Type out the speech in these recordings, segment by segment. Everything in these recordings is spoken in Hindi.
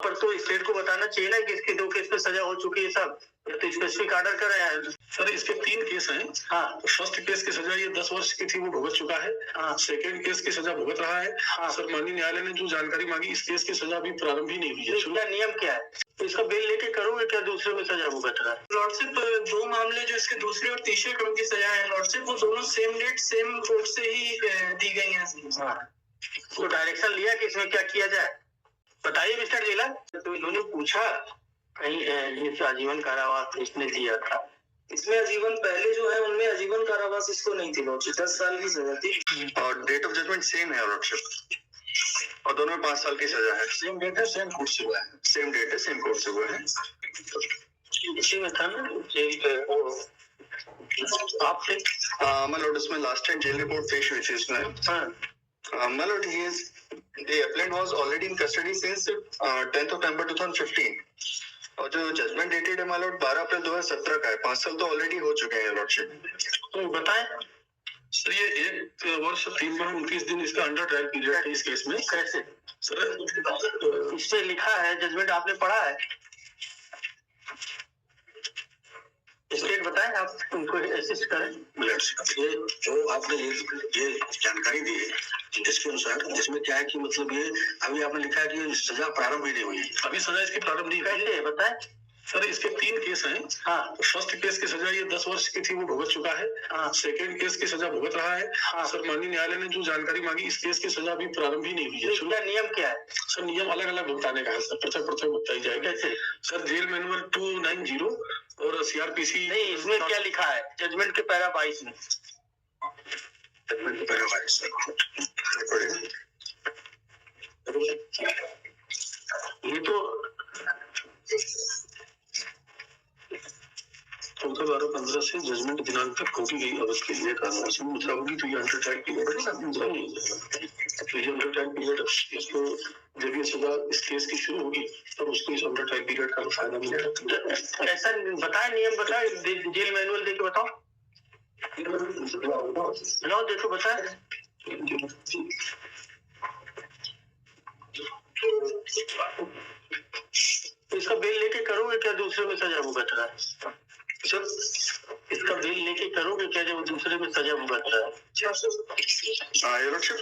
पर तो स्टेट को बताना चाहिए ना कि इसके 2 केस में सजा हो चुकी है सब, तो स्पेसिफिक ऑर्डर कर रहे हैं। सर इसके 3 केस हैं। हाँ, फर्स्ट केस की सजा ये 10 वर्ष की थी, वो भुगत चुका है। हाँ, सेकंड केस की सजा भुगत रहा है। हाँ। सर माननीय न्यायालय ने जो जानकारी मांगी, इस केस की सजा अभी प्रारंभ ही नहीं हुई है। इसका नियम क्या है? तो इसका बेल लेके करोगे क्या दूसरे में सजा भुगत रहा है? लॉर्डशिप 2 मामले जो इसके दूसरे और तीसरे क्रम की सजा है लॉर्डशिप, वो दोनों सेम डेट सेम कोर्ट से ही दी गई है। हाँ, तो डायरेक्शन लिया कि इसमें क्या किया जाए, बताइए मिस्टर जिला। तो इन्होंने पूछा कहीं ये आजीवन कारावास इसने दिया था, इसमें आजीवन पहले जो है उनमें आजीवन कारावास इसको नहीं थी, 10 साल की सजा थी। और डेट ऑफ जजमेंट सेम है लॉर्डशिप, और दोनों में 5 साल की सजा है। सेम डेट है, सेम कोर्ट से हुआ है। सेम डेट है, सेम कोर्ट से हुआ है। इसी में था ना आप थे? my lord, इसमें लास्ट टाइम जेल रिपोर्ट पेश हुई थी इसमें। my lord, the appellant was already in custody since 10th of November 2015, और जो जजमेंट डेटेड है my lord 12 अप्रैल 2017 का है। 5 साल तो ऑलरेडी हो चुके हैं लॉर्डशिप। तो बताएं सर ये 1 वर्ष 3 माह 29 दिन इसका अंडर ट्रायल पीरियड है इस केस में। कैसे? सर इससे लिखा है, जजमेंट आपने पढ़ा है? स्टेट बताएं, आप उनको असिस्ट करें। ये जो आपने ये जानकारी दी है, जिसके अनुसार, जिसमें क्या है कि मतलब ये अभी आपने लिखा है कि सजा प्रारंभ ही नहीं हुई, अभी सजा इसकी प्रारंभ नहीं हुई है। बताएं। सर इसके 3 केस हैं। हाँ, फर्स्ट केस की सजा ये 10 वर्ष की थी, वो भुगत चुका है। हाँ, सेकंड केस की सजा भुगत रहा है। हाँ। सर माननीय न्यायालय ने जो जानकारी मांगी, इस केस की सजा अभी प्रारंभ ही नहीं हुई है। इसका नियम क्या है? सर नियम अलग अलग भुगताने का है सर, पृथक पृथक भुगताई जाएगी। कैसे? सर जेल मैनुअल 290 और सीआरपीसी। नहीं, इसमें क्या लिखा है जजमेंट के पैरा 22 में? जजमेंट के पैरा 22 ये तो 14/12/15 से जजमेंट दिनांक तक होगी गई अवधि के लिए कानून मुद्रा होगी, तो ये अंडर ट्रायल पीरियड तो ये अंडर ट्रायल पीरियड इसको जब ये सजा इस केस की शुरू होगी तब उसको इस अंडर ट्रायल पीरियड का फायदा मिलेगा। ऐसा बताए, नियम बताए, जेल मैनुअल देके बताओ। लो देखो बताए। इसका बेल लेके करोगे क्या दूसरे में सजा भुगत रहा है? सर इसका बेल लेके करोगे क्या जब दूसरे में सजा भुगत रहा है? your lordship,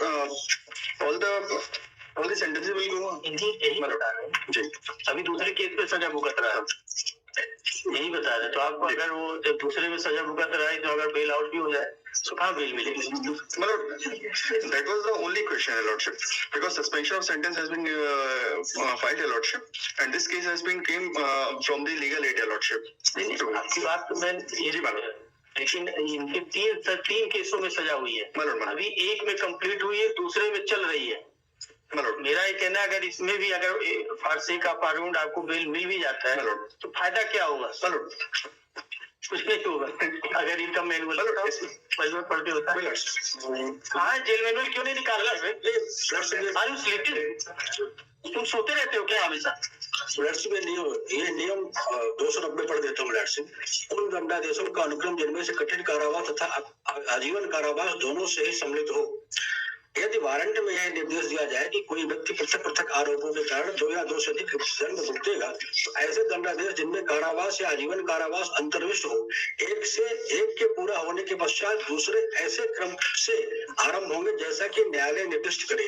all the sentences will go on। यही बता रहे हैं जी, अभी दूसरे केस में सजा भुगत रहा है, यही बता रहे। तो आपको अगर वो जब दूसरे में सजा भुगत रहा है तो अगर बेल आउट भी हो जाए तो कहाँ बेल मिलेगी? that was the only question, your lordship, because suspension of sentence has been filed, your lordship, and this case has been came from the legal aid, your lordship। आपकी बात तो मैं ये बात, लेकिन इनके 3 केसों में सजा हुई है। अभी एक में कंप्लीट हुई है, दूसरे में चल रही है। मेरा ये कहना है अगर इसमें भी अगर फारसी का पारूंड आपको बेल मिल भी जाता है तो फायदा क्या होगा? कुछ नहीं होगा अगर इनका मैनुअल पढ़ते होता है। हाँ, जेल मैनुअल क्यों नहीं निकालना? तुम सोते रहते हो क्या हमेशा? ये नियम 290 पढ़ देता हूँ। उन दंडादेशों का अनुक्रम जिनमें से कठिन कारावास तथा आजीवन कारावास दोनों से ही सम्मिलित हो। यदि वारंट में यह निर्देश दिया जाए कि कोई व्यक्ति पृथक पृथक आरोपों के कारण 2 या 2 से अधिक दंड भुगतेगा, तो ऐसे दंडादेश जिनमें कारावास या आजीवन कारावास अंतर्विष्ट हो, एक के पूरा होने के पश्चात दूसरे ऐसे क्रम से आरंभ होंगे जैसा कि न्यायालय निर्दिष्ट करे,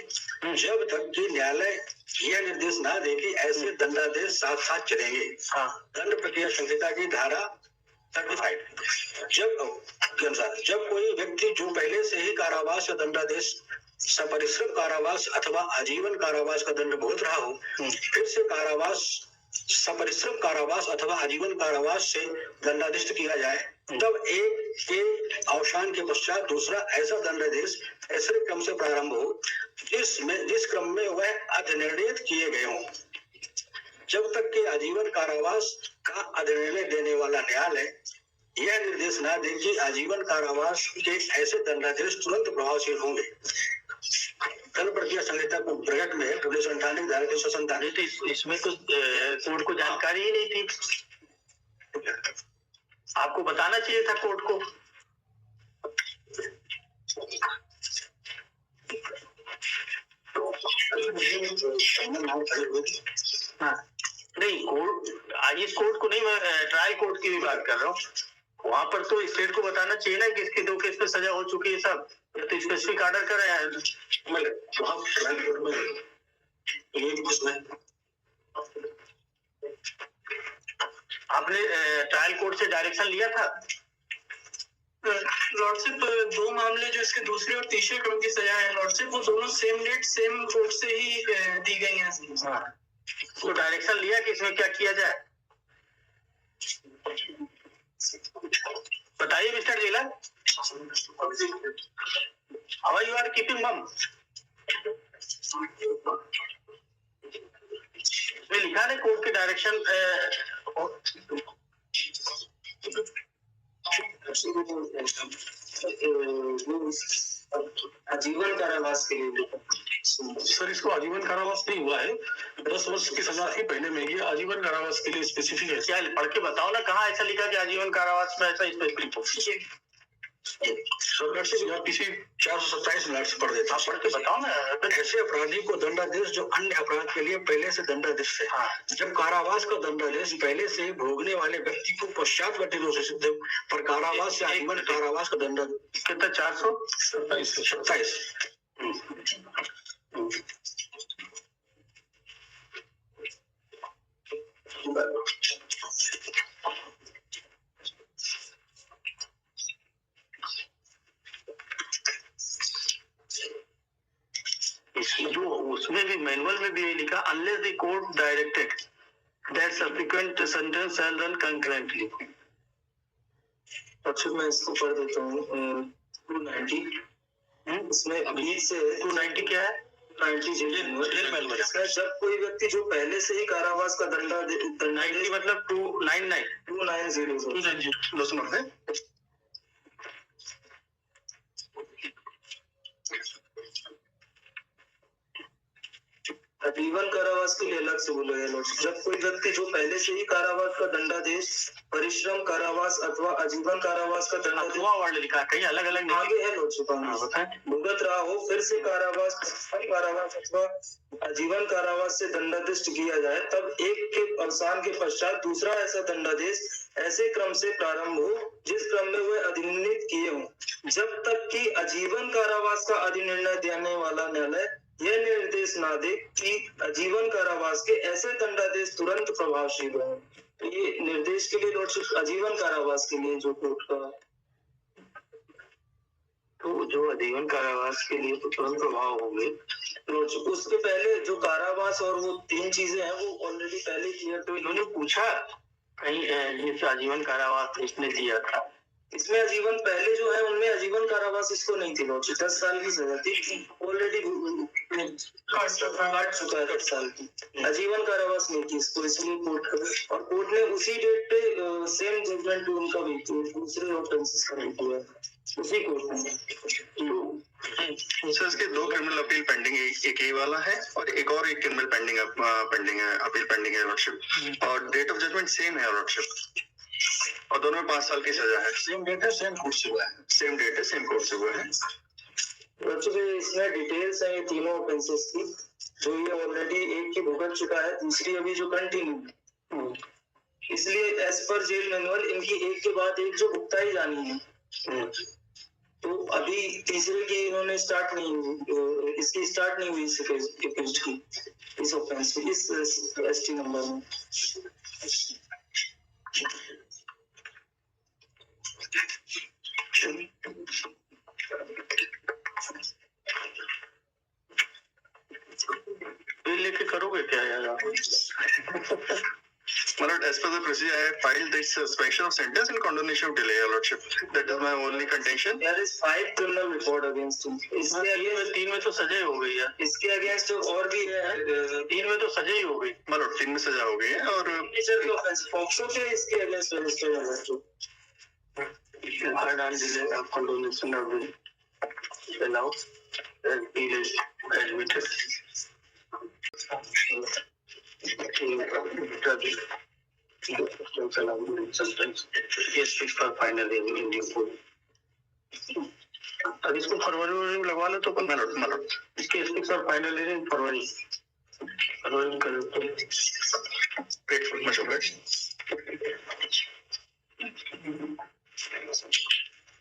जब तक कि न्यायालय यह निर्देश ना दे कि ऐसे दंडादेश साथ साथ चलेंगे। दंड प्रक्रिया संहिता की धारा 35 के अनुसार जब कोई व्यक्ति जो पहले से ही कारावास या दंडादेश सपरिश्रम कारावास अथवा आजीवन कारावास का दंड भुगत रहा हो, फिर से कारावास सपरिश्रम कारावास अथवा आजीवन कारावास से दंडाधिष्ट किया जाए, तब एक के अवसान के पश्चात दूसरा ऐसा दंडादेश ऐसे क्रम से प्रारंभ हो जिस क्रम में वह अधिनिर्णित किए गए हों। जब तक कि आजीवन कारावास का अधिनिर्णय देने वाला न्यायालय यह निर्देश न दे कि आजीवन कारावास के ऐसे दंडादेश तुरंत प्रभावशील होंगे। दंड प्रक्रिया संहिता को प्रकट में 1998 धारा 397। तो इसमें तो कोर्ट को जानकारी ही नहीं थी, आपको बताना चाहिए था कोर्ट को। हाँ, नहीं कोर्ट, इस कोर्ट को नहीं, मैं ट्रायल कोर्ट की भी बात कर रहा हूँ। वहां पर तो स्टेट को बताना चाहिए ना कि इसके 2 केस में सजा हो चुकी है सब, या तो स्पेसिफिक ऑर्डर कर रहे हैं। वहाँ ट्रायल कोर्ट में ये उसमें आपने ट्रायल कोर्ट से डायरेक्शन लिया था? लॉर्डशिप 2 मामले जो इसके दूसरे और तीसरे क्रम की सजा है लॉर्डशिप, वो दोनों सेम डेट सेम कोर्ट से ही दी गई हैं। हाँ, तो डायरेक्शन लिया कि इसमें क्या किया जाए, बताइए mister jailer. How you are keeping mum? में लिखा है कोर्ट के डायरेक्शन आजीवन कारावास के लिए। सर इसको आजीवन कारावास नहीं हुआ है, 10 वर्ष की सजा ही पहले में ये आजीवन कारावास के लिए स्पेसिफिक है। क्या पढ़ के बताओ ना, कहाँ ऐसा लिखा कि आजीवन कारावास में ऐसा स्पेसिफिक हो? सर यहाँ किसी 427 मिनट से पढ़ देता, आप पढ़ के बताओ ना। ऐसे अपराधी को दंडादेश जो अन्य अपराध के लिए पहले से दंडादेश है। हाँ। जब कारावास का दंडादेश पहले से ही भोगने वाले व्यक्ति को पश्चातवर्ती दोष सिद्ध पर कारावास से आजीवन कारावास का दंडादेश कितना 427? जो उसमें भी मैनुअल में भी लिखा, unless the court directed that subsequent sentence shall run concurrently. अच्छा मैं इसको पढ़ देता हूँ। 290 इसमें बीच से 290 क्या है? 90 जब कोई व्यक्ति जो पहले से ही कारावास का 90 मतलब 299 290 आजीवन कारावास के लिए अलग से बोला गया। जब कोई व्यक्ति जो पहले से ही कारावास का दंडादेश, परिश्रम कारावास अथवा आजीवन कारावास का दंडादेश वर्ड लिखा, कहीं अलग अलग नहीं आगे है भुगत रहा हो, फिर से कारावास अथवा आजीवन कारावास से दंडादेश किया जाए, तब एक के अवसान के पश्चात दूसरा ऐसा दंडादेश ऐसे क्रम से प्रारंभ हो जिस क्रम में वह अधिनिर्णित किए हों, जब तक कि आजीवन कारावास का अधिनिर्णय देने वाला न्यायालय यह निर्देश ना दे कि आजीवन कारावास के ऐसे दंडादेश तुरंत प्रभावशील हो। तो ये निर्देश के लिए लॉर्डशिप आजीवन कारावास के लिए जो कोर्ट का, तो जो आजीवन कारावास के लिए तो तुरंत प्रभाव होंगे। लॉर्डशिप उसके पहले जो कारावास और वो 3 चीजें हैं वो ऑलरेडी पहले क्लियर। तो इन्होंने पूछा कहीं जिस आजीवन कारावास इसने दिया था, इसमें आजीवन पहले जो है उनमें आजीवन कारावास इसको नहीं थी लॉर्डशिप, 10 साल की सजा थी ऑलरेडी काट चुका है 10 साल की। आजीवन कारावास नहीं थी इसको, इसलिए कोर्ट ने उसी डेट पे सेम जजमेंट उनका भी दूसरे ऑफेंसेस का भी दिया उसी कोर्ट ने। सर इसके 2 क्रिमिनल अपील पेंडिंग है, एक ये वाला है और एक क्रिमिनल पेंडिंग है, अपील पेंडिंग है लॉर्डशिप, और डेट ऑफ जजमेंट सेम है लॉर्डशिप, और दोनों में 5 साल की सजा है। सेम डेट है, सेम कोर्ट से हुआ है, सेम डेट है, सेम कोर्ट से हुआ है। इसमें डिटेल्स है ये तीनों ऑफेंसेस की, जो ये ऑलरेडी एक की भुगत चुका है, दूसरी अभी जो कंटिन्यू, इसलिए एज पर जेल मैनुअल इनकी एक के बाद एक जो भुगताई जानी है। तो अभी तीसरे की इन्होंने स्टार्ट नहीं हुई, इसकी स्टार्ट नहीं हुई इस ऑफेंस की, इस एसटी नंबर में। लेके करोगे क्या यार? My lord, as per the procedure, I have filed this suspension of sentence and condemnation of delay, your lordship. That is my only contention. There is 5 criminal record against him. इसके अगेंस्ट 3 में तो सजा ही हो गई है। इसके अगेंस्ट और भी है 3 में तो सजा ही हो गई। My lord, 3 में सजा हो गई है और नेचर के ऑफेंस पॉक्सो के इसके अगेंस्ट रजिस्टर्ड है जो hard on delay of condemnation of the allowed appeal is admitted. Yes, fixed for final hearing in due course. अब इसको फरवरी में लगवा लो तो my lord, इसके फिक्स और final hearing February following correctly. Grateful, much obliged.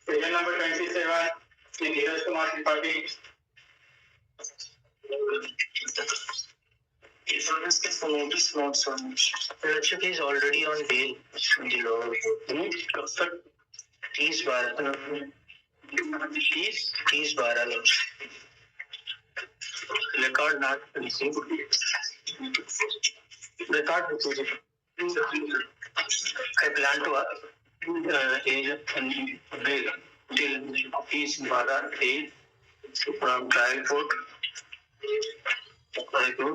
Patient number 27, Shri Dheeraj Kumar Tripathi. Lordship is already on bail. The law. कब तक? 30/12. 30/12 record not received. Record received. I plan to bail till 30/12 from trial court. I go.